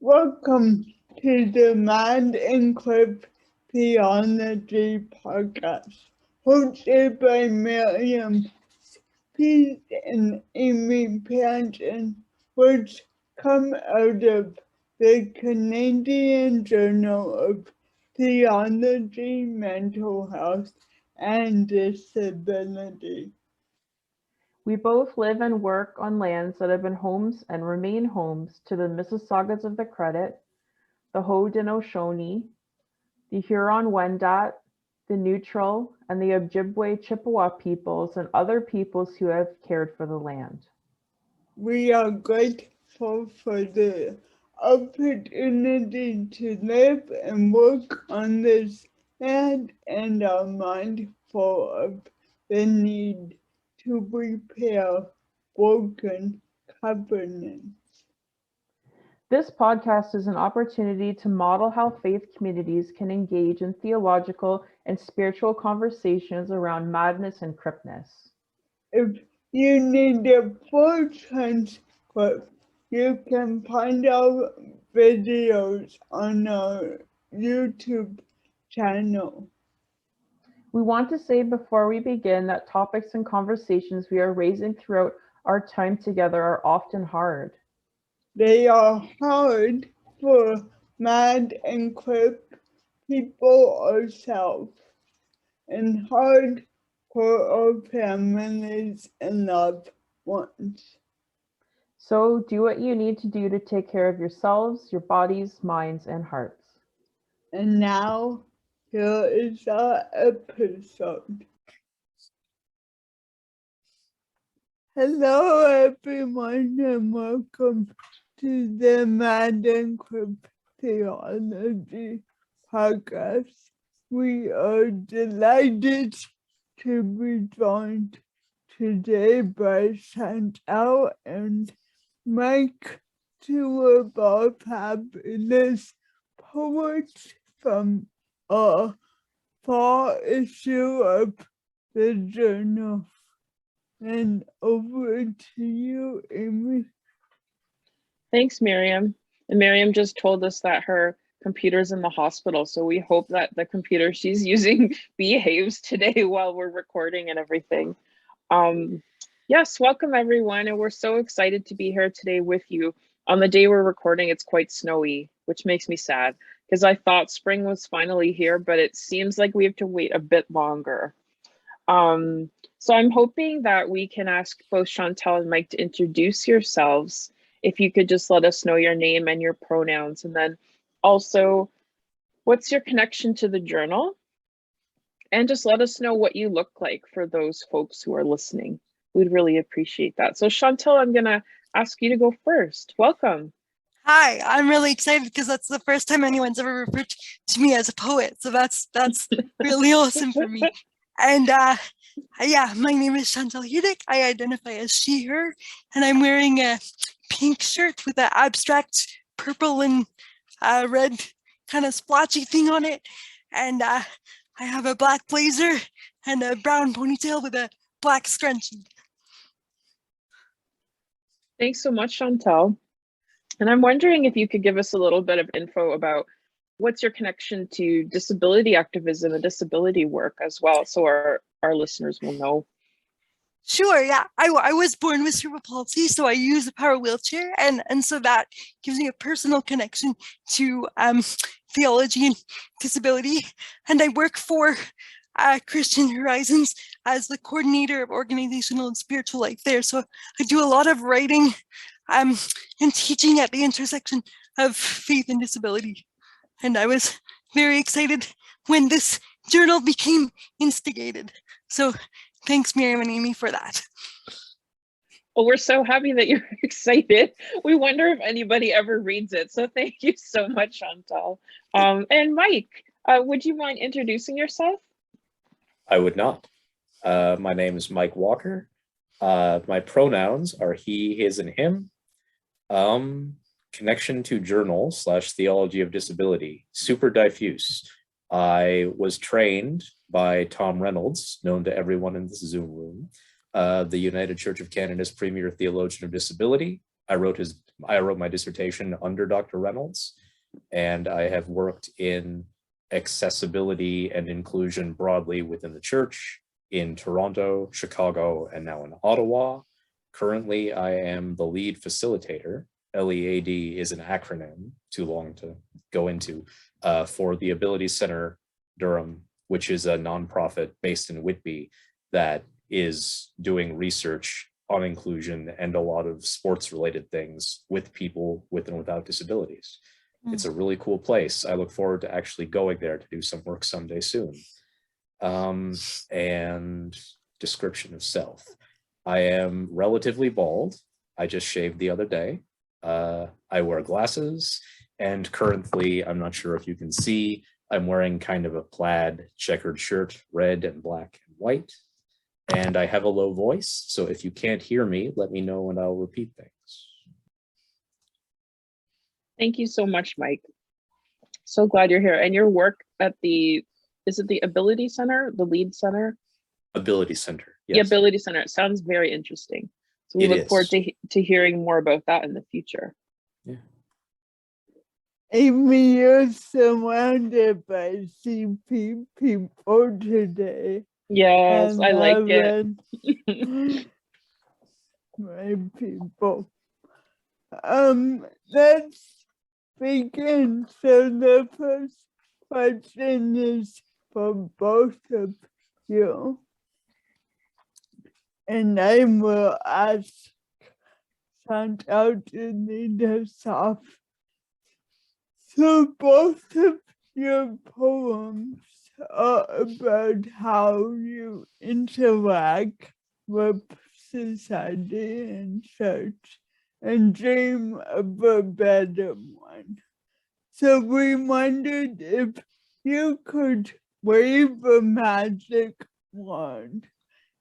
Welcome to the Mind and Crip Theology podcast, hosted by Miriam Spies and Amy Panton, which come out of the Canadian Journal of Theology, Mental Health, and Disability. We both live and work on lands that have been homes and remain homes to the Mississaugas of the Credit, the Haudenosaunee, the Huron-Wendat, the Neutral, and the Ojibwe Chippewa peoples and other peoples who have cared for the land. We are grateful for the opportunity to live and work on this land and are mindful of the need to repair broken covenants. This podcast is an opportunity to model how faith communities can engage in theological and spiritual conversations around madness and cripness. If you need a full transcript, you can find our videos on our YouTube channel. We want to say before we begin that topics and conversations we are raising throughout our time together are often hard. They are hard for Mad and Crip people ourselves, and hard for our families and loved ones. So do what you need to do to take care of yourselves, your bodies, minds, and hearts. And now, here is our episode. Hello everyone and welcome to the Mad and Crip Theology podcast. We are delighted to be joined today by Chantal and Mike, two of our fabulous poets from a fall issue of the journal. And over to you, Amy. Thanks, Miriam. And Miriam just told us that her computer's in the hospital, so we hope that the computer she's using behaves today while we're recording and everything. Yes, welcome everyone, and we're so excited to be here today with you. On the day we're recording, it's quite snowy, which makes me sad, because I thought spring was finally here, but it seems like we have to wait a bit longer. So I'm hoping that we can ask both Chantal and Mike to introduce yourselves. If you could just let us know your name and your pronouns, and then also what's your connection to the journal, and just let us know what you look like for those folks who are listening. We'd really appreciate that. So Chantal, I'm gonna ask you to go first. Welcome. Hi, I'm really excited because that's the first time anyone's ever referred to me as a poet. So that's really awesome for me. And yeah, my name is Chantal Huinink. I identify as she, her, and I'm wearing a pink shirt with an abstract purple and red kind of splotchy thing on it. And I have a black blazer and a brown ponytail with a black scrunchie. Thanks so much, Chantal. And I'm wondering if you could give us a little bit of info about what's your connection to disability activism and disability work as well, so our listeners will know. Sure, yeah. I was born with cerebral palsy, so I use a power wheelchair, and so that gives me a personal connection to theology and disability. And I work for Christian Horizons as the coordinator of organizational and spiritual life there. So I do a lot of writing and teaching at the intersection of faith and disability. And I was very excited when this journal became instigated. So thanks, Miriam and Amy, for that. Well, we're so happy that you're excited. We wonder if anybody ever reads it. So thank you so much, Chantal. And Mike, would you mind introducing yourself? I would not. My name is Mike Walker. My pronouns are he, his, and him. Connection to journal / theology of disability, super diffuse. I was trained by Tom Reynolds, known to everyone in this Zoom room, the United Church of Canada's premier theologian of disability. I wrote his I wrote my dissertation under Dr. Reynolds, and I have worked in accessibility and inclusion broadly within the church in Toronto, Chicago, and now in Ottawa. Currently, I am the lead facilitator. LEAD is an acronym, too long to go into, for the Abilities Center Durham, which is a nonprofit based in Whitby that is doing research on inclusion and a lot of sports related things with people with and without disabilities. It's a really cool place. I look forward to actually going there to do some work someday soon. And description of self. I am relatively bald. I just shaved the other day. I wear glasses, and currently, I'm not sure if you can see, I'm wearing kind of a plaid checkered shirt, red and black and white. And I have a low voice, so if you can't hear me, let me know and I'll repeat things. Thank you so much, Mike. So glad you're here. And your work at the, is it the Ability Center, the LEAD Center? Ability Center, yes. The Ability Center. It sounds very interesting. So we look forward to hearing more about that in the future. Yeah. Amy, you're surrounded by CP people today. Yes, And I like it. My people. Let's begin. So the first question is for both of you. And I will ask Chantal to lead us off. So both of your poems are about how you interact with society and church and dream of a better one. So we wondered if you could wave a magic wand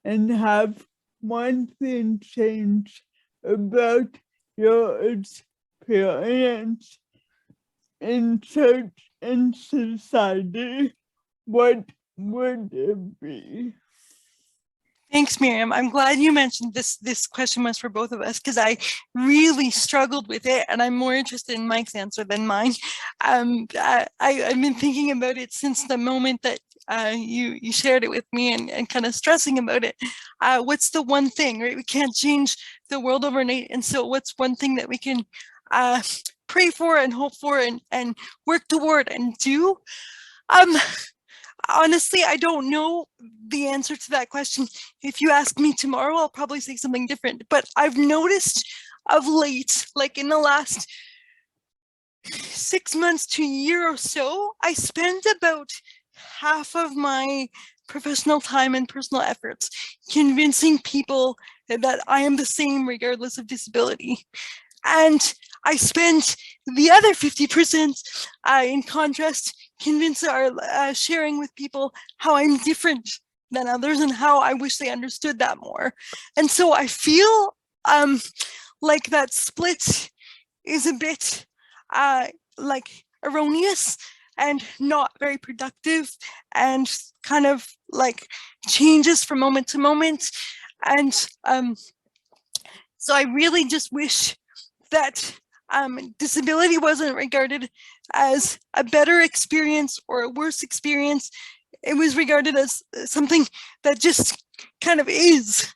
and have one thing change about your experience in church and society, what would it be? Thanks, Miriam. I'm glad you mentioned this question was for both of us, because I really struggled with it, and I'm more interested in Mike's answer than mine. I've been thinking about it since the moment that you shared it with me, and kind of stressing about it. What's the one thing, right? We can't change the world overnight, and so what's one thing that we can pray for and hope for and work toward and do? Honestly, I don't know the answer to that question. If you ask me tomorrow, I'll probably say something different. But I've noticed of late, like in the last 6 months to a year or so, I spend about half of my professional time and personal efforts convincing people that I am the same regardless of disability. And I spend the other 50% in contrast sharing with people how I'm different than others and how I wish they understood that more. And so I feel like that split is a bit like erroneous and not very productive and kind of like changes from moment to moment. And so I really just wish that disability wasn't regarded as a better experience or a worse experience. It was regarded as something that just kind of is.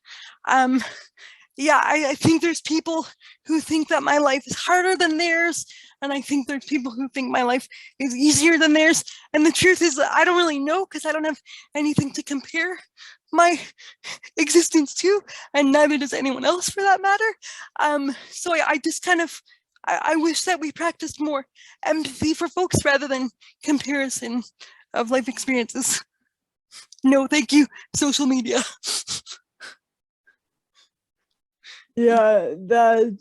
Yeah, I think there's people who think that my life is harder than theirs, and I think there's people who think my life is easier than theirs. And the truth is that I don't really know, because I don't have anything to compare my existence to, and neither does anyone else for that matter. So I just kind of, I wish that we practiced more empathy for folks rather than comparison of life experiences. No, thank you, social media. Yeah, that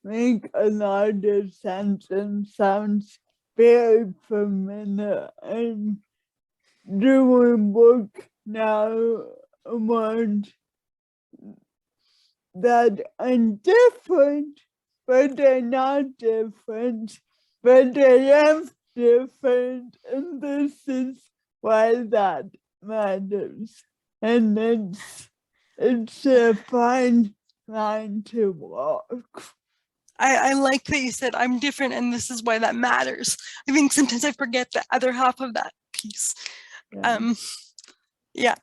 makes a lot of sense and sounds very familiar. And doing work now around that I'm different, but they're not different, but I am different, and this is why that matters. And it's a fine line to walk. I like that you said I'm different and this is why that matters. I think sometimes I forget the other half of that piece. Yeah. Yeah,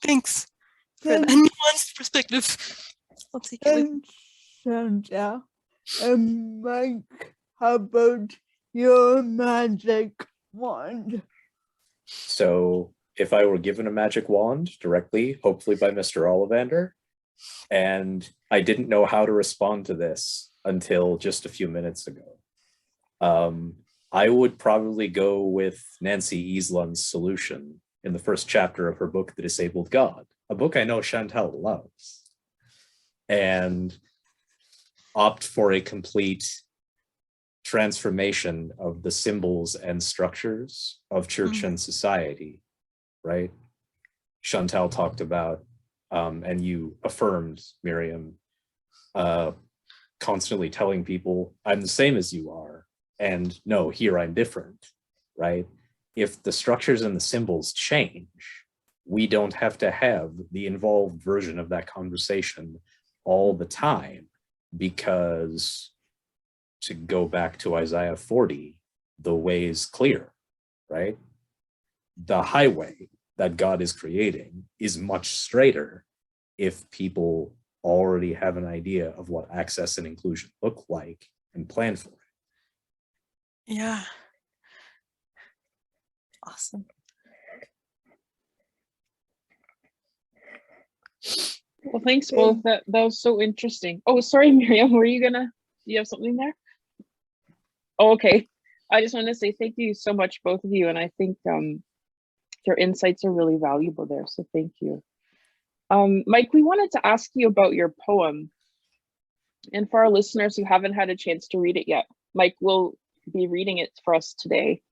thanks for that Thanks, nuanced perspective. I'll take it with thanks, Chantal. Mike, how about your magic wand? So if I were given a magic wand directly, hopefully by Mr. Ollivander, and I didn't know how to respond to this until just a few minutes ago, I would probably go with Nancy Easland's solution in the first chapter of her book, The Disabled God, a book I know Chantal loves, and opt for a complete transformation of the symbols and structures of church and society, right? Chantal talked about, and you affirmed, Miriam, constantly telling people, I'm the same as you are, and no, here I'm different, right? If the structures and the symbols change, we don't have to have the involved version of that conversation all the time, because to go back to Isaiah 40, the way is clear, right? The highway that God is creating is much straighter if people already have an idea of what access and inclusion look like and plan for it. yeah. Awesome. Well, thanks both. That was so interesting. Oh, sorry, Miriam, were you do you have something there? Oh, okay. I just want to say thank you so much, both of you. And I think your insights are really valuable there. So thank you. Mike, we wanted to ask you about your poem. And for our listeners who haven't had a chance to read it yet, Mike will be reading it for us today.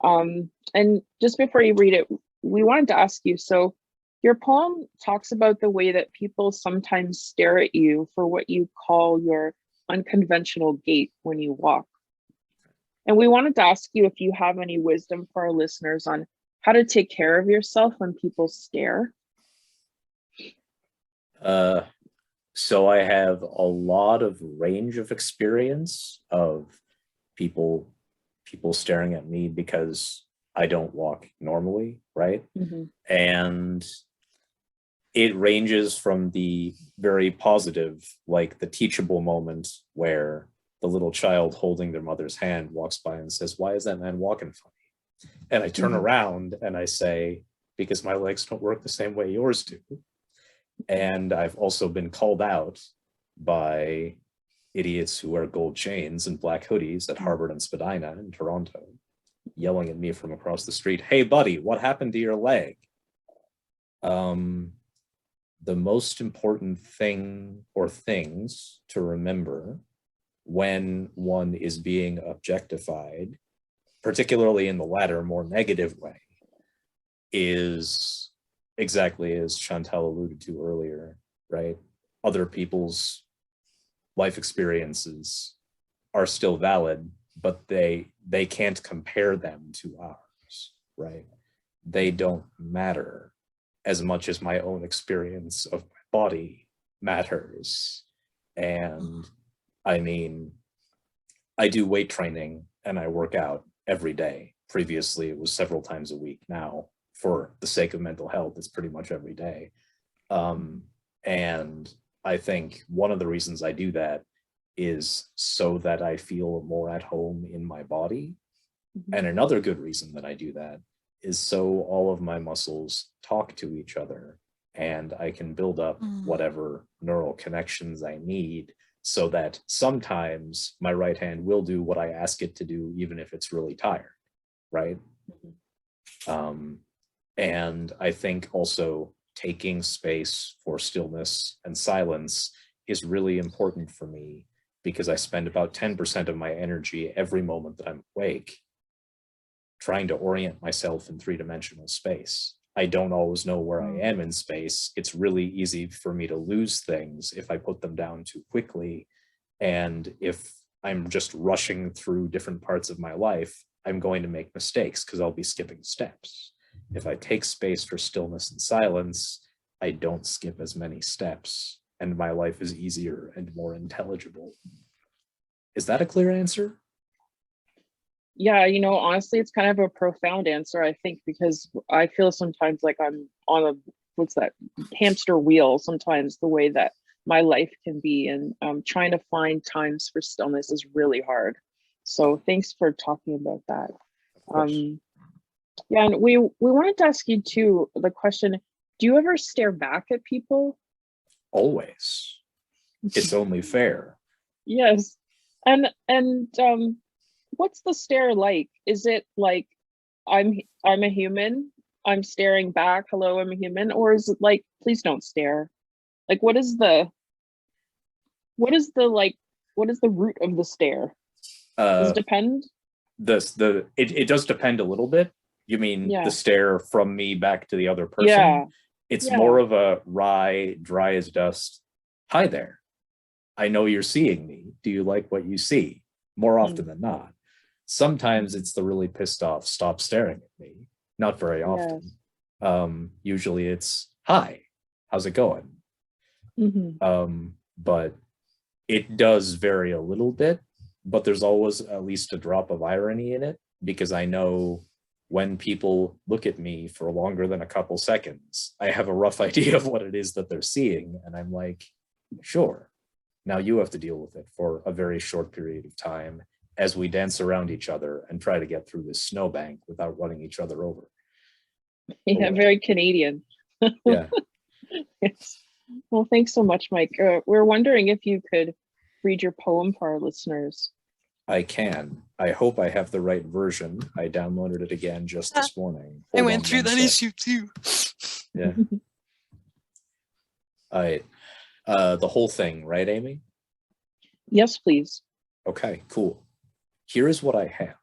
And just before you read it, we wanted to ask you, so your poem talks about the way that people sometimes stare at you for what you call your unconventional gait when you walk. And we wanted to ask you if you have any wisdom for our listeners on how to take care of yourself when people stare. So I have a lot of range of experience of people staring at me because I don't walk normally, right? Mm-hmm. And it ranges from the very positive, like the teachable moment where the little child holding their mother's hand walks by and says, "Why is that man walking funny?" And I turn around and I say, "Because my legs don't work the same way yours do." And I've also been called out by idiots who wear gold chains and black hoodies at Harvard and Spadina in Toronto, yelling at me from across the street, "Hey buddy, what happened to your leg?" The most important thing or things to remember when one is being objectified, particularly in the latter, more negative way, is exactly as Chantal alluded to earlier, right? Other people's life experiences are still valid, but they can't compare them to ours, right? They don't matter as much as my own experience of my body matters. And I mean, I do weight training and I work out every day. Previously, it was several times a week. Now, for the sake of mental health, it's pretty much every day. And I think one of the reasons I do that is so that I feel more at home in my body. Mm-hmm. And another good reason that I do that is so all of my muscles talk to each other and I can build up whatever neural connections I need, so that sometimes my right hand will do what I ask it to do, even if it's really tired, right? Mm-hmm. And I think also taking space for stillness and silence is really important for me, because I spend about 10% of my energy every moment that I'm awake trying to orient myself in three-dimensional space. I don't always know where I am in space. It's really easy for me to lose things if I put them down too quickly. And if I'm just rushing through different parts of my life, I'm going to make mistakes because I'll be skipping steps. If I take space for stillness and silence, I don't skip as many steps and my life is easier and more intelligible. Is that a clear answer? Yeah, honestly, it's kind of a profound answer, I think, because I feel sometimes like I'm on a, what's that, hamster wheel sometimes, the way that my life can be, and trying to find times for stillness is really hard. So thanks for talking about that. Of course. Yeah, and we wanted to ask you too, the question, do you ever stare back at people? Always. It's only fair. Yes. And what's the stare like? Is it like I'm a human, I'm staring back, hello, I'm a human, or is it like, please don't stare? Like what is the root of the stare? Does it depend? It does depend a little bit. You mean Yeah. the stare from me back to the other person? Yeah. It's Yeah. more of a wry, dry as dust. Hi there. I know you're seeing me. Do you like what you see? More often than not. Sometimes it's the really pissed off, stop staring at me. Not very often. Usually it's, hi, how's it going? But it does vary a little bit, but there's always at least a drop of irony in it, because I know when people look at me for longer than a couple seconds, I have a rough idea of what it is that they're seeing. And I'm like, sure, now you have to deal with it for a very short period of time as we dance around each other and try to get through this snowbank without running each other over. Yeah, very Canadian. Yeah. Yes. Well, thanks so much, Mike. We're wondering if you could read your poem for our listeners. I can. I hope I have the right version. I downloaded it again just this morning. I went through that issue too. Yeah. All right. The whole thing, right, Amy? Yes, please. Okay, cool. Here is what I have.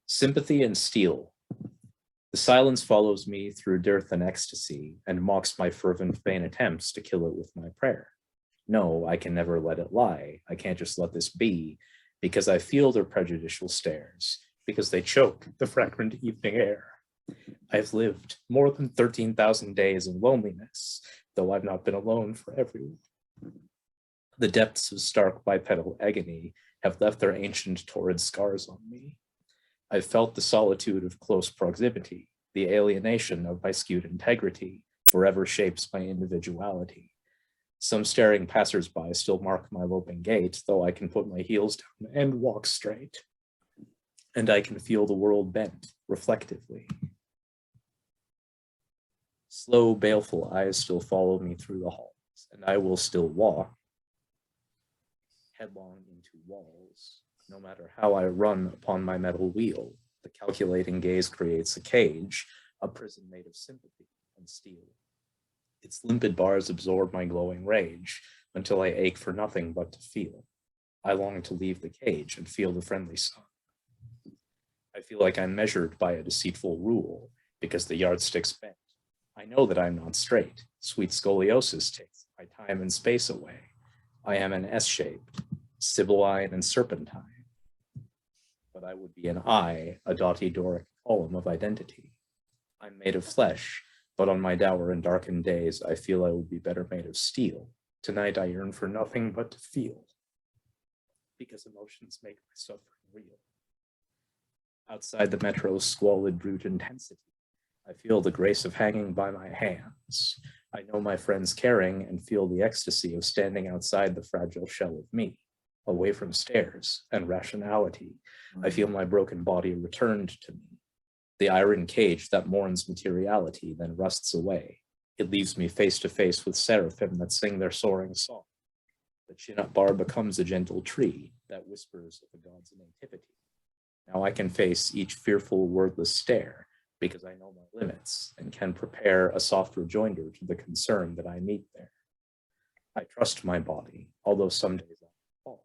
Sympathy and steel. The silence follows me through dearth and ecstasy and mocks my fervent vain attempts to kill it with my prayer. No, I can never let it lie. I can't just let this be, because I feel their prejudicial stares, because they choke the fragrant evening air. I've lived more than 13,000 days in loneliness, though I've not been alone for everyone. The depths of stark bipedal agony have left their ancient torrid scars on me. I've felt the solitude of close proximity, the alienation of my skewed integrity forever shapes my individuality. Some staring passersby still mark my loping gait, though I can put my heels down and walk straight. And I can feel the world bent reflectively. Slow, baleful eyes still follow me through the halls, and I will still walk headlong into walls. No matter how I run upon my metal wheel, the calculating gaze creates a cage, a prison made of sympathy and steel. Its limpid bars absorb my glowing rage until I ache for nothing but to feel. I long to leave the cage and feel the friendly sun. I feel like I'm measured by a deceitful rule because the yardstick's bent. I know that I'm not straight. Sweet scoliosis takes my time and space away. I am an S-shaped, sibylline and serpentine. But I would be an I, a doughty Doric column of identity. I'm made of flesh, but on my dour and darkened days, I feel I would be better made of steel. Tonight I yearn for nothing but to feel, because emotions make my suffering real. Outside the metro's squalid brute intensity, I feel the grace of hanging by my hands. I know my friends caring and feel the ecstasy of standing outside the fragile shell of me, away from stairs and rationality. I feel my broken body returned to me. The iron cage that mourns materiality then rusts away. It leaves me face to face with seraphim that sing their soaring song. The chin-up bar becomes a gentle tree that whispers of the god's nativity. Now I can face each fearful wordless stare because I know my limits and can prepare a soft rejoinder to the concern that I meet there. I trust my body, although some days I fall.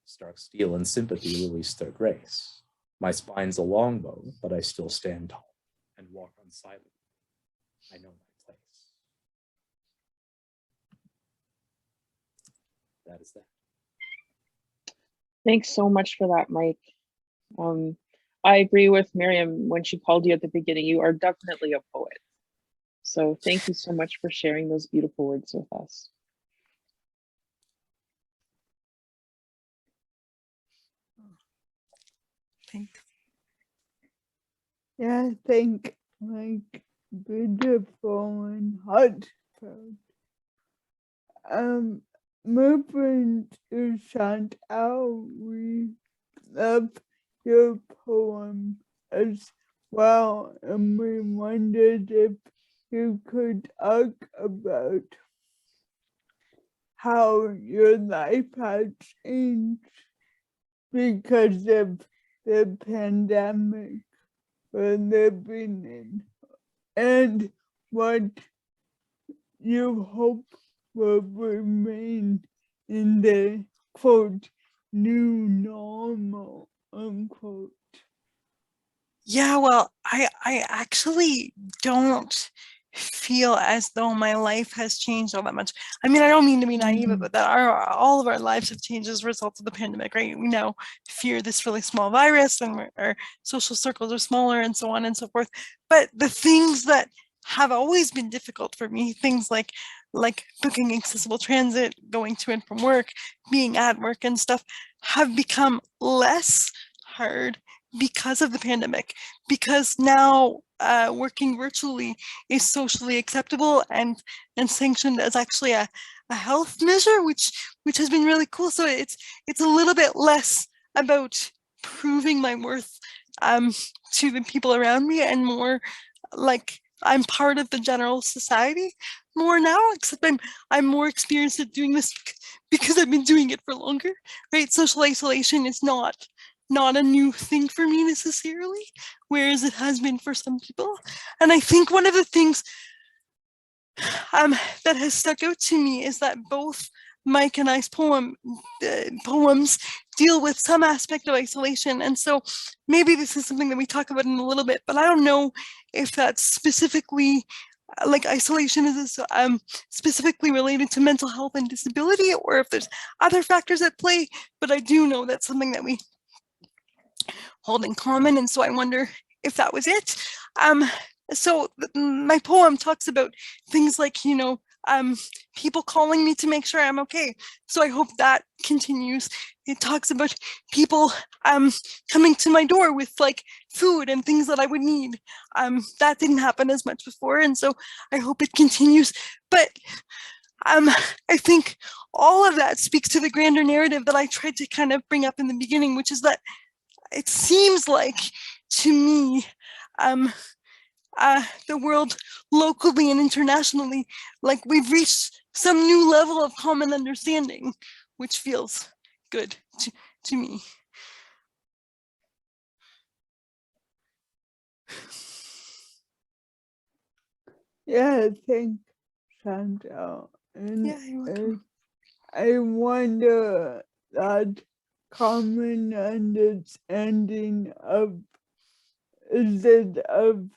Stark steel and sympathy release their grace. My spine's a longbow, but I still stand tall and walk unsilently. I know my place. That is that. Thanks so much for that, Mike. I agree with Miriam when she called you at the beginning. You are definitely a poet. So thank you so much for sharing those beautiful words with us. Thanks. Yeah, I think like beautiful and heartfelt. Moving to Chantal, we love your poem as well, and we wondered if you could talk about how your life has changed because of the pandemic we're living in, and what you hope will remain in the quote new normal unquote. Yeah, well, I actually don't feel as though my life has changed all that much. I mean, I don't mean to be naive, but that all of our lives have changed as a result of the pandemic, right? We now fear this really small virus, and our social circles are smaller, and so on and so forth. But the things that have always been difficult for me, things like booking accessible transit, going to and from work, being at work and stuff, have become less hard because of the pandemic, because now working virtually is socially acceptable and sanctioned as actually a health measure, which has been really cool. So it's a little bit less about proving my worth to the people around me, and more like I'm part of the general society more now, except I'm more experienced at doing this because I've been doing it for longer, right? Social isolation is not a new thing for me necessarily, whereas it has been for some people. And I think one of the things that has stuck out to me is that both Mike and I's poems deal with some aspect of isolation. And so maybe this is something that we talk about in a little bit, but I don't know if that's specifically like isolation is specifically related to mental health and disability, or if there's other factors at play. But I do know that's something that we hold in common, and so I wonder if that was it. So my poem talks about things like, people calling me to make sure I'm okay. So I hope that continues. It talks about people coming to my door with like food and things that I would need. That didn't happen as much before, and so I hope it continues. But I think all of that speaks to the grander narrative that I tried to kind of bring up in the beginning, which is that it seems like to me the world locally and internationally, like we've reached some new level of common understanding, which feels good to me. Yeah, thanks, Chantal. And Yeah, you're welcome. I wonder that common understanding of, is it of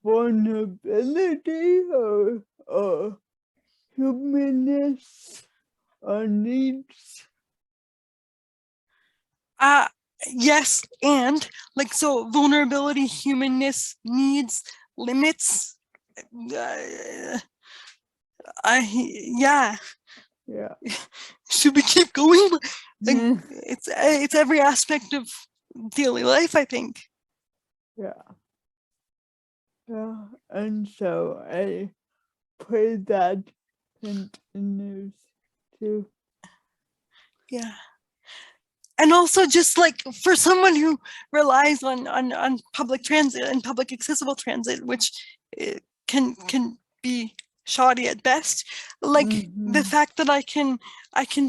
vulnerability or humanness or needs? Yes, and like, so vulnerability, humanness, needs, limits. Yeah. Should we keep going? Like, it's every aspect of daily life, I think. Yeah, and so I pray that continues to. Yeah. And also, just like for someone who relies on public transit and public accessible transit, which can be shoddy at best, like the fact that I can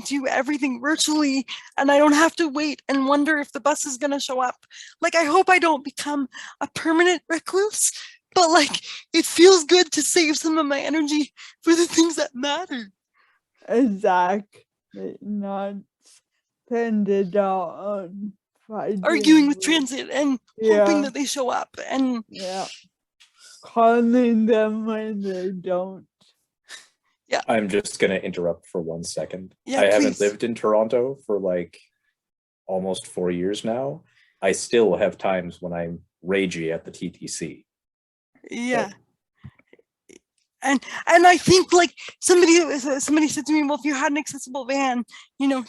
do everything virtually, and I don't have to wait and wonder if the bus is going to show up. Like, I hope I don't become a permanent recluse, but like, it feels good to save some of my energy for the things that matter. Exactly, not spend it all on Arguing with transit and hoping that they show up, and calling them when they don't. Yeah, I'm just going to interrupt for 1 second. Yeah, I haven't please. lived in Toronto for like almost 4 years now. I still have times when I'm ragey at the TTC. Yeah. And I think like somebody said to me, well, if you had an accessible van,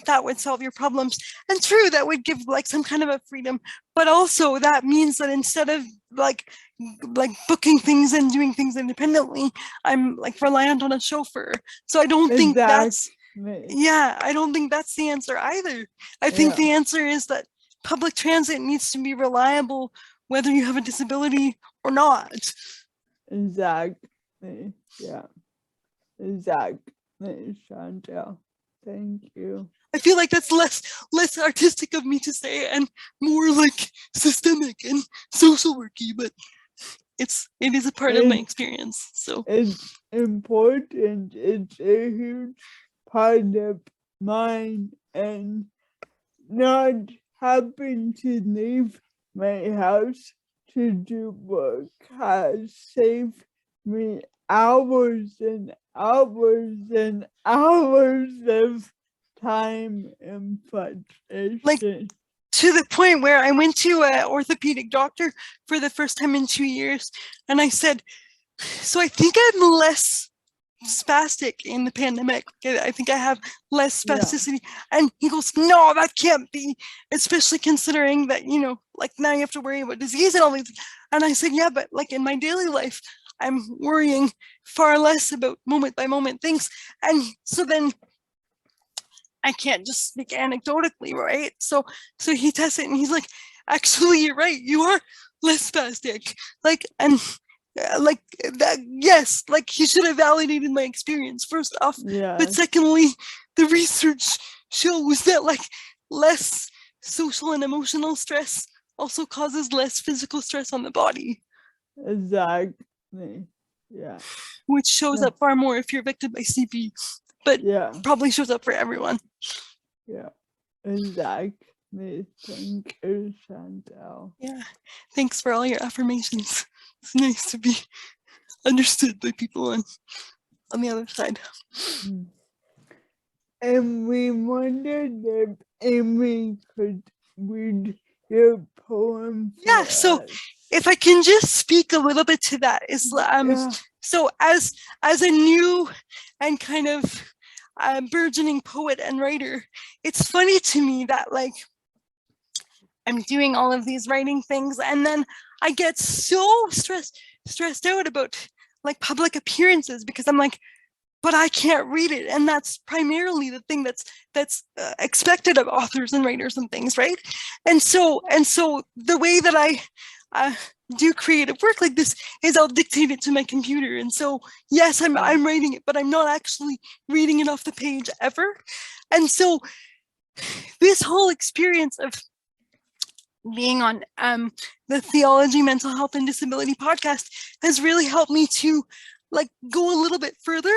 that would solve your problems. And true, that would give like some kind of a freedom, but also that means that instead of like booking things and doing things independently, I'm like reliant on a chauffeur. So I don't think that's I don't think that's the answer either. I think the answer is that public transit needs to be reliable, whether you have a disability or not. Exactly. Yeah. Exactly, Chantal. Thank you. I feel like that's less artistic of me to say and more like systemic and social worky, but it is a part of my experience. So it's important. It's a huge part of mine, and not having to leave my house to do work has saved me hours and hours and hours of time and frustration. like to the point where I went to an orthopedic doctor for the first time in 2 years, and I said, so I think I'm less spastic in the pandemic. I think I have less spasticity. And he goes, no, that can't be, especially considering that, like now you have to worry about disease and all these. And I said, yeah, but like in my daily life, I'm worrying far less about moment by moment things. And so then I can't just speak anecdotally, right? So he tests it and he's like, actually, you're right. You are less spastic. Like, and like that, yes, like he should have validated my experience first off. But secondly, the research shows that like less social and emotional stress also causes less physical stress on the body. Exactly. Yeah. Which shows up far more if you're affected by CP, but probably shows up for everyone. Yeah. Exactly. Thank you, Chantal. Yeah. Thanks for all your affirmations. It's nice to be understood by people on the other side. And we wondered if Amy could read your poem. Yeah, so if I can just speak a little bit to that, is so as a new and kind of burgeoning poet and writer, it's funny to me that like I'm doing all of these writing things and then I get so stressed out about like public appearances because I'm like, but I can't read it, and that's primarily the thing that's expected of authors and writers and things, right? And so the way that I do creative work like this is I'll dictate it to my computer, and so yes, I'm writing it, but I'm not actually reading it off the page ever. And so this whole experience of being on the Theology, Mental Health, and Disability podcast has really helped me to like go a little bit further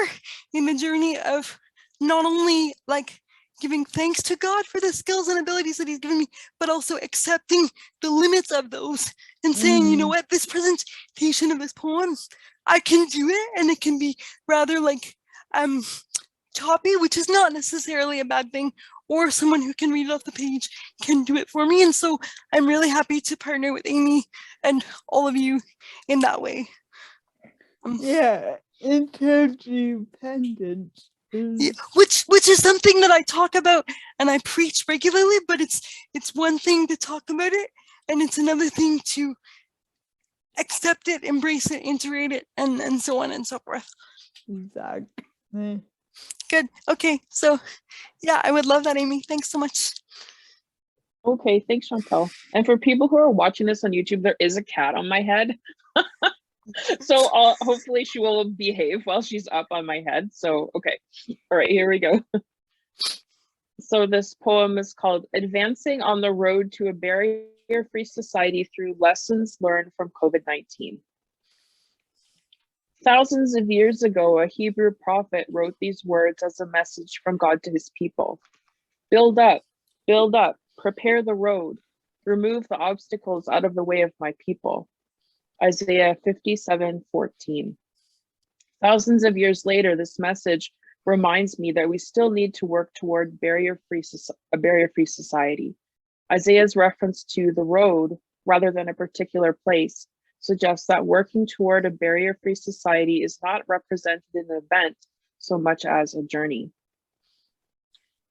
in the journey of not only like giving thanks to God for the skills and abilities that he's given me, but also accepting the limits of those and saying, you know what, this presentation of this poem, I can do it, and it can be rather like choppy, which is not necessarily a bad thing, or someone who can read it off the page can do it for me. And so I'm really happy to partner with Amy and all of you in that way. Interdependence. Which is something that I talk about and I preach regularly, but it's one thing to talk about it, and it's another thing to accept it, embrace it, integrate it, and so on and so forth. Exactly. Good. Okay. So yeah, I would love that, Amy. Thanks so much. Okay, thanks, Chantal. And for people who are watching this on YouTube, there is a cat on my head. So hopefully she will behave while she's up on my head. So, okay. All right, here we go. So this poem is called Advancing on the Road to a Barrier-Free Society Through Lessons Learned from COVID-19. Thousands of years ago, a Hebrew prophet wrote these words as a message from God to his people. Build up, prepare the road, remove the obstacles out of the way of my people. Isaiah 57:14. Thousands of years later, this message reminds me that we still need to work toward a barrier-free society. Isaiah's reference to the road, rather than a particular place, suggests that working toward a barrier-free society is not represented in an event so much as a journey.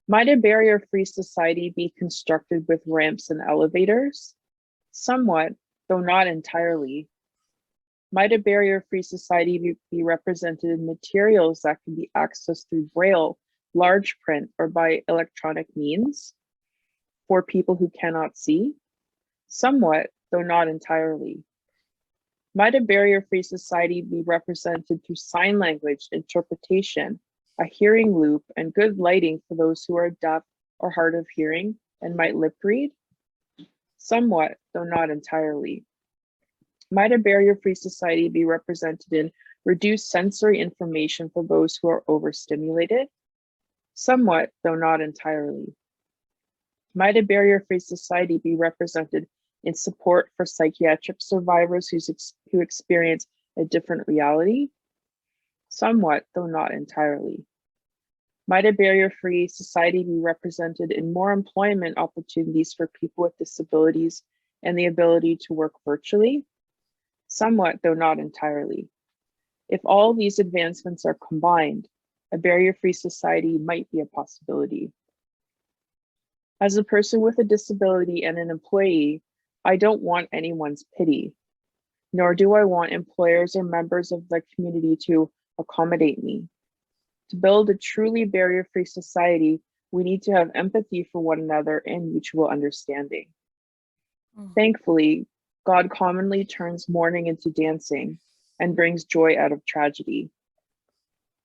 Might a barrier-free society be constructed with ramps and elevators? Somewhat, though not entirely. Might a barrier-free society be represented in materials that can be accessed through Braille, large print, or by electronic means for people who cannot see? Somewhat, though not entirely. Might a barrier-free society be represented through sign language, interpretation, a hearing loop, and good lighting for those who are deaf or hard of hearing and might lip read? Somewhat, though not entirely. Might a barrier-free society be represented in reduced sensory information for those who are overstimulated? Somewhat, though not entirely. Might a barrier-free society be represented in support for psychiatric survivors who experience a different reality? Somewhat, though not entirely. Might a barrier-free society be represented in more employment opportunities for people with disabilities and the ability to work virtually? Somewhat, though not entirely. If all these advancements are combined, a barrier-free society might be a possibility. As a person with a disability and an employee, I don't want anyone's pity, nor do I want employers or members of the community to accommodate me. To build a truly barrier-free society, we need to have empathy for one another and mutual understanding. Thankfully, God commonly turns mourning into dancing and brings joy out of tragedy.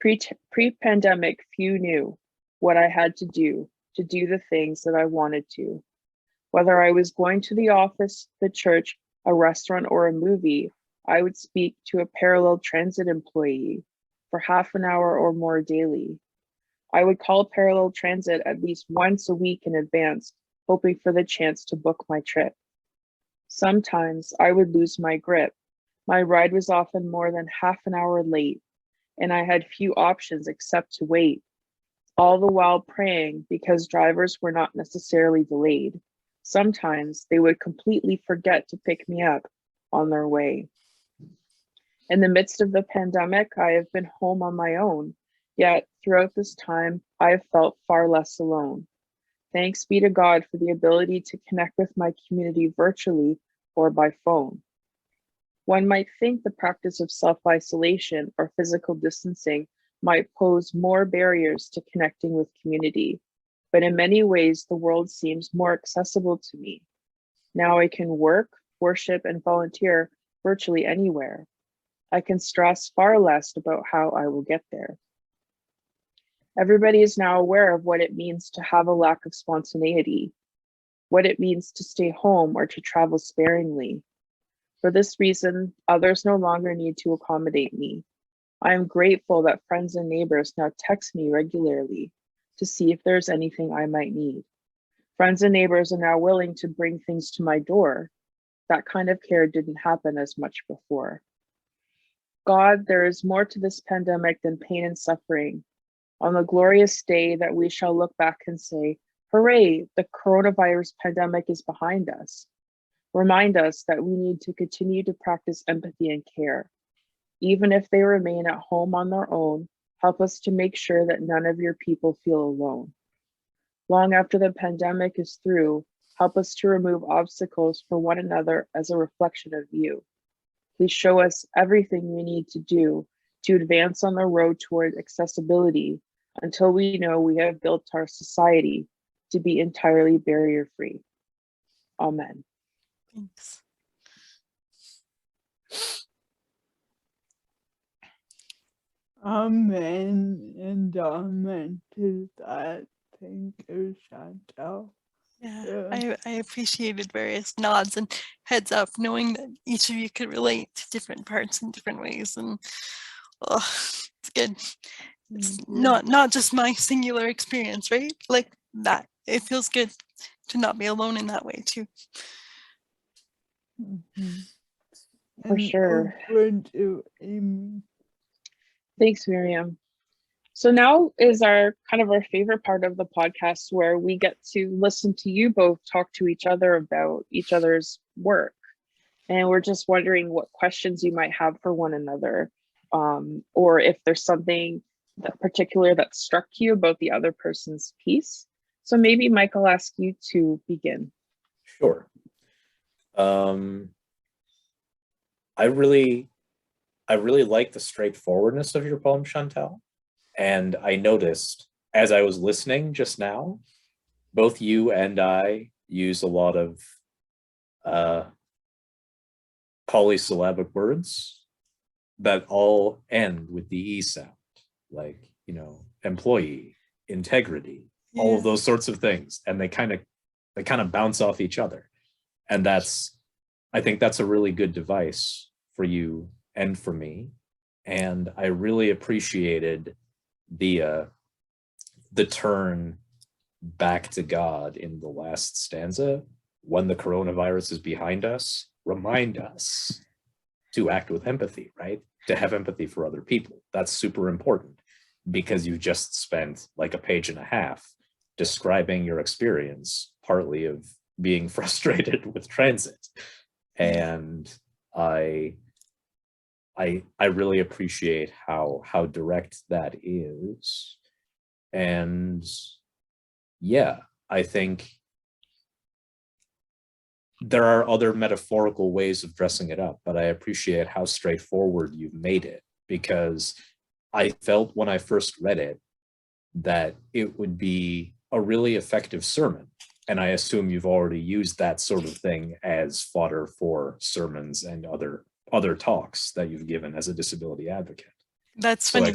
Pre-pandemic, few knew what I had to do the things that I wanted to. Whether I was going to the office, the church, a restaurant, or a movie, I would speak to a parallel transit employee for half an hour or more daily. I would call parallel transit at least once a week in advance, hoping for the chance to book my trip. Sometimes I would lose my grip. My ride was often more than half an hour late, and I had few options except to wait, all the while praying because drivers were not necessarily delayed. Sometimes they would completely forget to pick me up on their way. In the midst of the pandemic, I have been home on my own, yet throughout this time, I have felt far less alone. Thanks be to God for the ability to connect with my community virtually or by phone. One might think the practice of self-isolation or physical distancing might pose more barriers to connecting with community, but in many ways, the world seems more accessible to me. Now I can work, worship, and volunteer virtually anywhere. I can stress far less about how I will get there. Everybody is now aware of what it means to have a lack of spontaneity, what it means to stay home or to travel sparingly. For this reason, others no longer need to accommodate me. I am grateful that friends and neighbors now text me regularly to see if there's anything I might need. Friends and neighbors are now willing to bring things to my door. That kind of care didn't happen as much before. God, there is more to this pandemic than pain and suffering. On the glorious day that we shall look back and say, hooray, the coronavirus pandemic is behind us. Remind us that we need to continue to practice empathy and care. Even if they remain at home on their own, help us to make sure that none of your people feel alone. Long after the pandemic is through, help us to remove obstacles for one another as a reflection of you. Please show us everything we need to do to advance on the road toward accessibility until we know we have built our society to be entirely barrier-free. Amen. Thanks. Amen and amen to that. Thank you, Chantal. Yeah, I appreciated various nods and heads up, knowing that each of you could relate to different parts in different ways, and it's good. It's not just my singular experience, right? Like that. It feels good to not be alone in that way too. For sure. Over to Amy. Thanks, Miriam. So now is our favorite part of the podcast, where we get to listen to you both talk to each other about each other's work. And we're just wondering what questions you might have for one another, or if there's something that particular that struck you about the other person's piece. So maybe Mike, I'll ask you to begin. Sure. I really like the straightforwardness of your poem, Chantal. And I noticed as I was listening just now, both you and I use a lot of polysyllabic words that all end with the E sound, like, you know, employee, integrity, all of those sorts of things. And they kind of bounce off each other. And I think that's a really good device for you and for me. And I really appreciated the turn back to God in the last stanza. When the coronavirus is behind us, remind us to act with empathy, right? To have empathy for other people. That's super important, because you just spent like a page and a half describing your experience, partly of being frustrated with transit. And I really appreciate how direct that is. And yeah, I think there are other metaphorical ways of dressing it up, but I appreciate how straightforward you've made it, because I felt when I first read it that it would be a really effective sermon. And I assume you've already used that sort of thing as fodder for sermons and other talks that you've given as a disability advocate. That's So funny.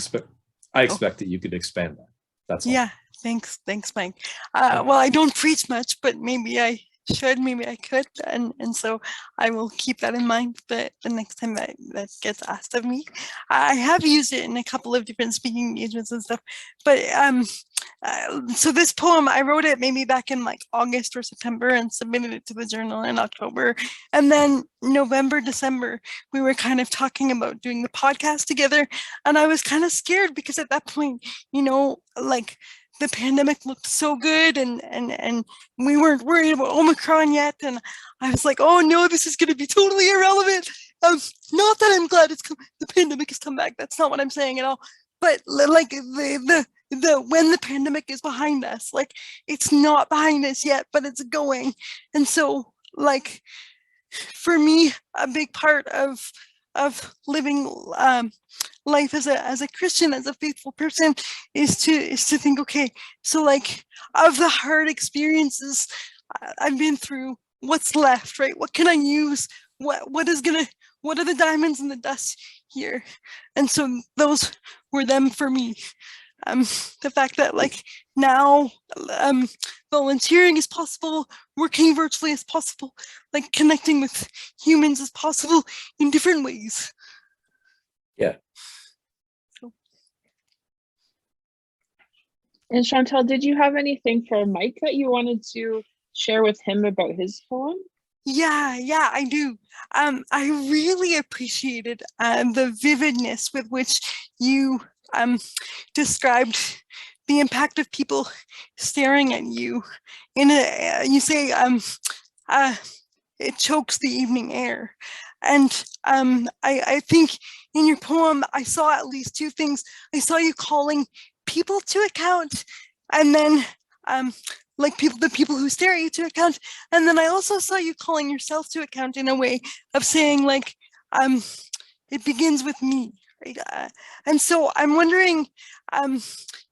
I expect that you could expand that. That's all. Yeah, thanks, Mike. Well, I don't preach much, but maybe I should, maybe I could, and so I will keep that in mind the next time that gets asked of me. I have used it in a couple of different speaking engagements and stuff, but so this poem, I wrote it maybe back in like August or September and submitted it to the journal in October, and then November, December, we were kind of talking about doing the podcast together, and I was kind of scared because at that point, you know, like the pandemic looked so good, and we weren't worried about Omicron yet, and I was like, oh no, this is going to be totally irrelevant. Not that I'm glad the pandemic has come back. That's not what I'm saying at all. But like the when the pandemic is behind us, like it's not behind us yet, but it's going. And so like for me, a big part of living life as a Christian, as a faithful person, is to think, okay, so like of the hard experiences I've been through, what's left, right? What can I use? What are the diamonds in the dust here? And so those were them for me. The fact that like now volunteering is possible, working virtually is possible, like connecting with humans is possible in different ways. Yeah. And Chantal, did you have anything for Mike that you wanted to share with him about his poem? Yeah, I do. I really appreciated the vividness with which you described the impact of people staring at you. You say it chokes the evening air, and I think in your poem I saw at least two things. I saw you calling people to account, and then like the people who stare at you to account, and then I also saw you calling yourself to account in a way of saying like it begins with me, right? And so I'm wondering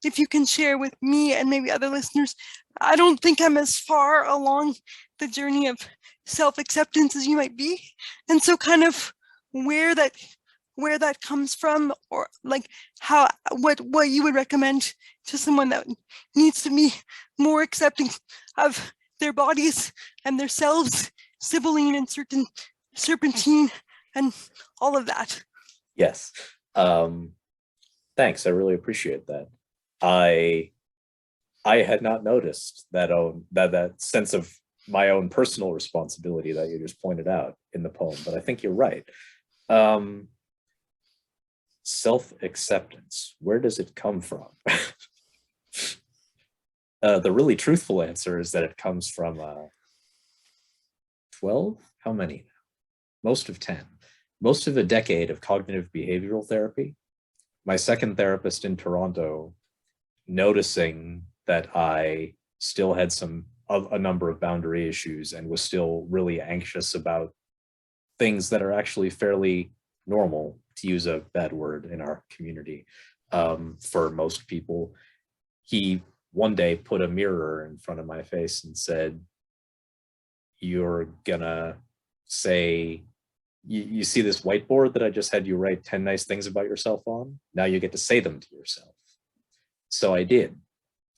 if you can share with me and maybe other listeners. I don't think I'm as far along the journey of self-acceptance as you might be, and so kind of where that comes from, or like what you would recommend to someone that needs to be more accepting of their bodies and their selves, sibylline and serpentine and all of that. Yes. Thanks. I really appreciate that. I had not noticed that sense of my own personal responsibility that you just pointed out in the poem, but I think you're right. Self-acceptance, where does it come from? The really truthful answer is that it comes from 12? How many? most of 10, most of a decade of cognitive behavioral therapy. My second therapist in Toronto, noticing that I still had a number of boundary issues and was still really anxious about things that are actually fairly normal, to use a bad word in our community, for most people. He one day put a mirror in front of my face and said, "You're gonna say, you see this whiteboard that I just had you write 10 nice things about yourself on? Now you get to say them to yourself." So I did,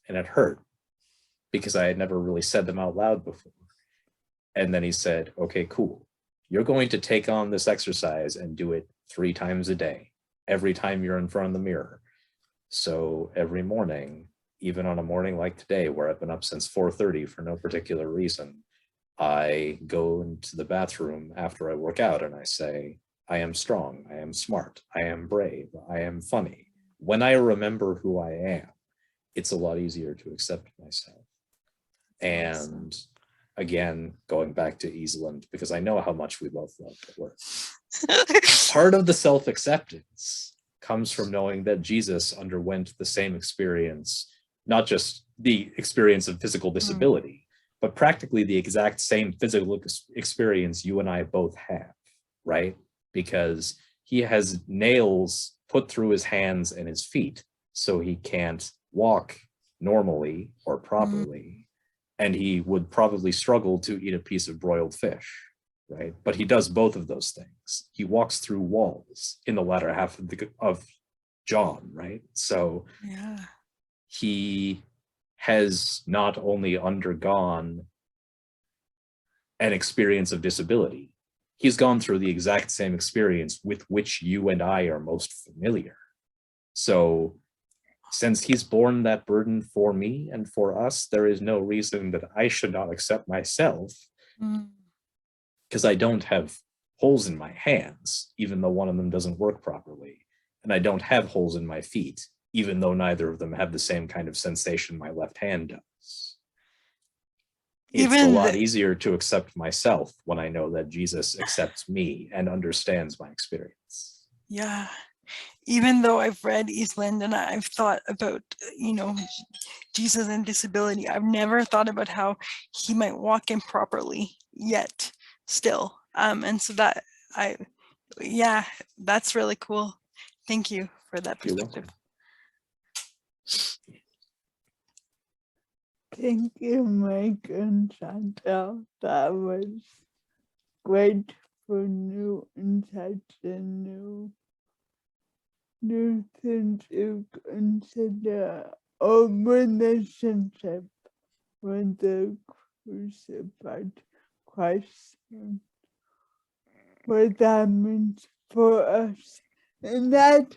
and it hurt because I had never really said them out loud before. And then he said, "Okay, cool. You're going to take on this exercise and do it 3 times a day, every time you're in front of the mirror. So every morning, even on a morning like today, where I've been up since 4:30 for no particular reason, I go into the bathroom after I work out and I say, I am strong, I am smart, I am brave, I am funny. When I remember who I am, it's a lot easier to accept myself." And again, going back to Eastland, because I know how much we both love that word. Part of the self-acceptance comes from knowing that Jesus underwent the same experience, not just the experience of physical disability, but practically the exact same physical experience you and I both have, right? Because he has nails put through his hands and his feet, so he can't walk normally or properly. And he would probably struggle to eat a piece of broiled fish, right? But he does both of those things. He walks through walls in the latter half of John, right? So Yeah. he has not only undergone an experience of disability, he's gone through the exact same experience with which you and I are most familiar. So since he's borne that burden for me and for us, there is no reason that I should not accept myself, because I don't have holes in my hands, even though one of them doesn't work properly. And I don't have holes in my feet, even though neither of them have the same kind of sensation my left hand does. It's a lot easier to accept myself when I know that Jesus accepts me and understands my experience. Yeah. Even though I've read Eastland and I've thought about, Jesus and disability, I've never thought about how he might walk improperly yet still. And so that's really cool. Thank you for that perspective. Thank you, Mike and Chantal. That was great for new insights and new things to consider our relationship with the crucified Christ, and what that means for us. And that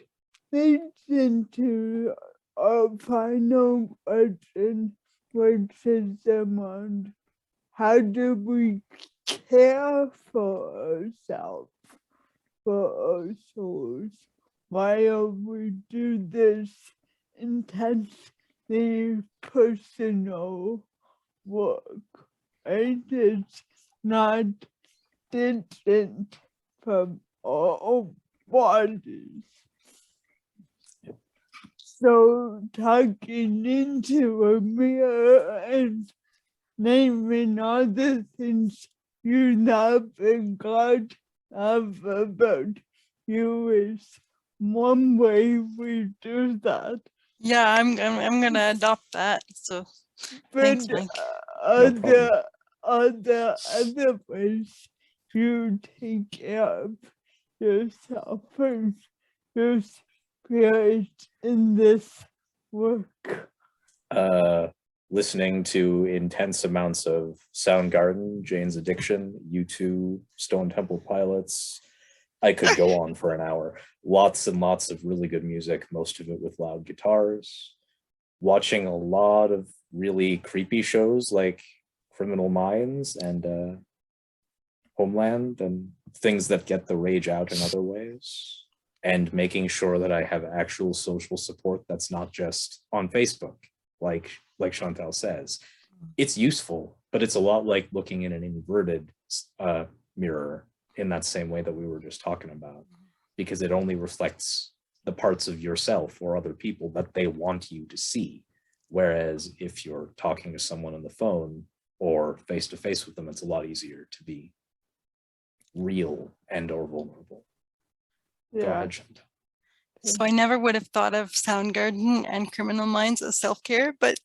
leads into our final question, which is around how do we care for ourselves, for our souls, while we do this intensely personal work. It's not distant from our bodies. So talking into a mirror and naming all the things you love and God love about you is one way we do that. Yeah, I'm gonna adopt that. So thanks, Mike. Other ways you take care of yourself and your spirit in this work. Listening to intense amounts of Soundgarden, Jane's Addiction, U2, Stone Temple Pilots. I could go on for an hour. Lots and lots of really good music, most of it with loud guitars. Watching a lot of really creepy shows like Criminal Minds and Homeland, and things that get the rage out in other ways. And making sure that I have actual social support that's not just on Facebook, like Chantal says. It's useful, but it's a lot like looking in an inverted mirror. in that same way that we were just talking about, because it only reflects the parts of yourself or other people that they want you to see. Whereas if you're talking to someone on the phone or face to face with them, it's a lot easier to be real and or vulnerable. Go Yeah. ahead, Chantal. So I never would have thought of Soundgarden and Criminal Minds as self-care, but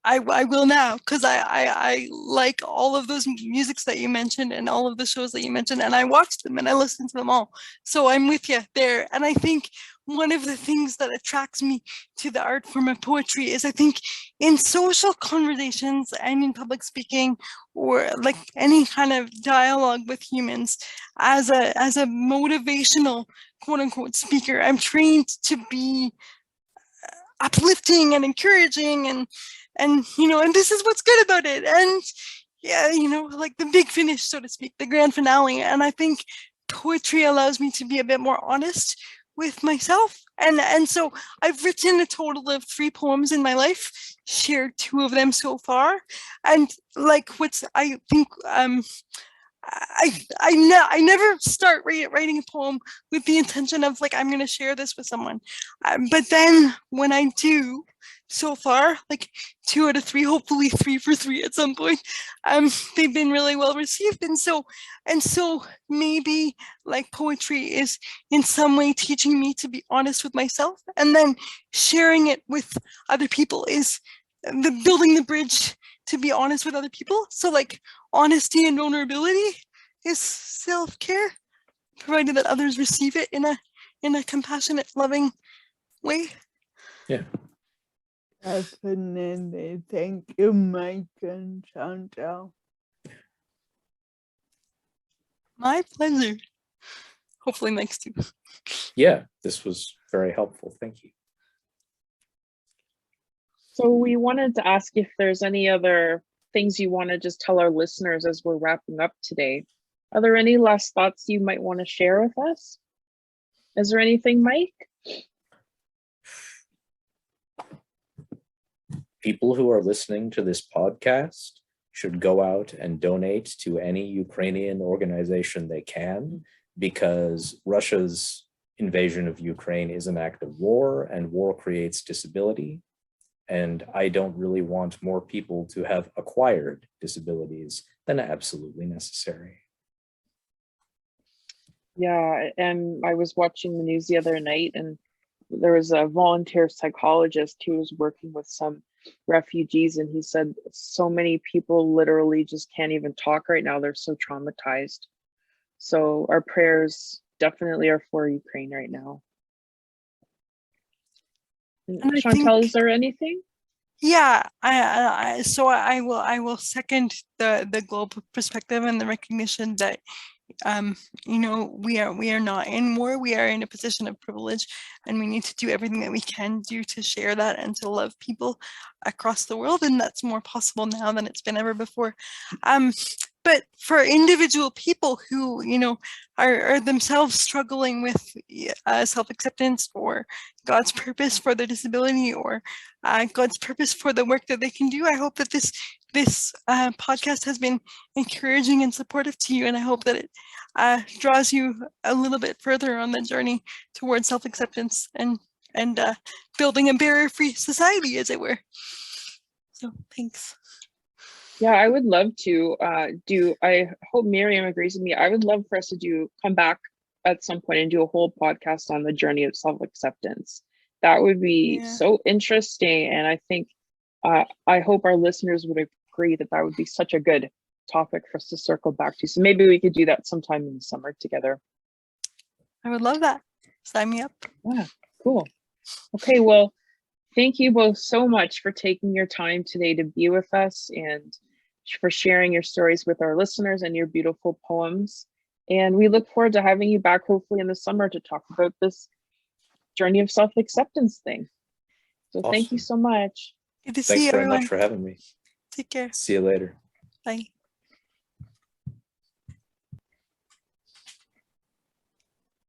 I will now, because I like all of those musics that you mentioned and all of the shows that you mentioned, and I watched them and I listened to them all. So I'm with you there. And I think one of the things that attracts me to the art form of poetry is I think in social conversations and in public speaking, or like any kind of dialogue with humans, as a motivational quote unquote speaker, I'm trained to be uplifting and encouraging and you know, and this is what's good about it. And yeah, you know, like the big finish, so to speak, the grand finale. And I think poetry allows me to be a bit more honest with myself. And so I've written a total of 3 poems in my life, shared 2 of them so far. And like what's, I think, I never start writing a poem with the intention of like, I'm going to share this with someone. But then when I do, so far, like 2 out of 3, hopefully 3 for 3 at some point, they've been really well received. And so maybe like poetry is in some way teaching me to be honest with myself, and then sharing it with other people is the building the bridge to be honest with other people. So like honesty and vulnerability is self-care, provided that others receive it in a compassionate, loving way. Yeah. Definitely. Thank you, Mike and Chantal. My pleasure. Hopefully Mike's too. Yeah, this was very helpful. Thank you. So we wanted to ask if there's any other things you want to just tell our listeners as we're wrapping up today. Are there any last thoughts you might want to share with us? Is there anything, Mike? People who are listening to this podcast should go out and donate to any Ukrainian organization they can, because Russia's invasion of Ukraine is an act of war, and war creates disability. And I don't really want more people to have acquired disabilities than absolutely necessary. Yeah, and I was watching the news the other night, and there was a volunteer psychologist who was working with some refugees, and he said so many people literally just can't even talk right now. They're so traumatized. So our prayers definitely are for Ukraine right now. And I Chantal, think, is there anything? yeah, I will second the global perspective and the recognition that you know, we are not in war. We are in a position of privilege, and we need to do everything that we can do to share that and to love people across the world. And that's more possible now than it's been ever before. But for individual people who, you know, are themselves struggling with self-acceptance or God's purpose for their disability, or God's purpose for the work that they can do, I hope that this podcast has been encouraging and supportive to you, and I hope that it draws you a little bit further on the journey towards self-acceptance and building a barrier-free society, as it were. So thanks. Yeah, I would love to I hope Miriam agrees with me. I would love for us to come back at some point and do a whole podcast on the journey of self-acceptance. That would be so interesting. And I think, I hope our listeners would agree that that would be such a good topic for us to circle back to. So maybe we could do that sometime in the summer together. I would love that. Sign me up. Yeah, cool. Okay, well, thank you both so much for taking your time today to be with us and for sharing your stories with our listeners and your beautiful poems. And we look forward to having you back hopefully in the summer to talk about this journey of self-acceptance thing. So Thank you so much. Good to see Thanks very everyone. much for having me. Take care. See you later. Bye.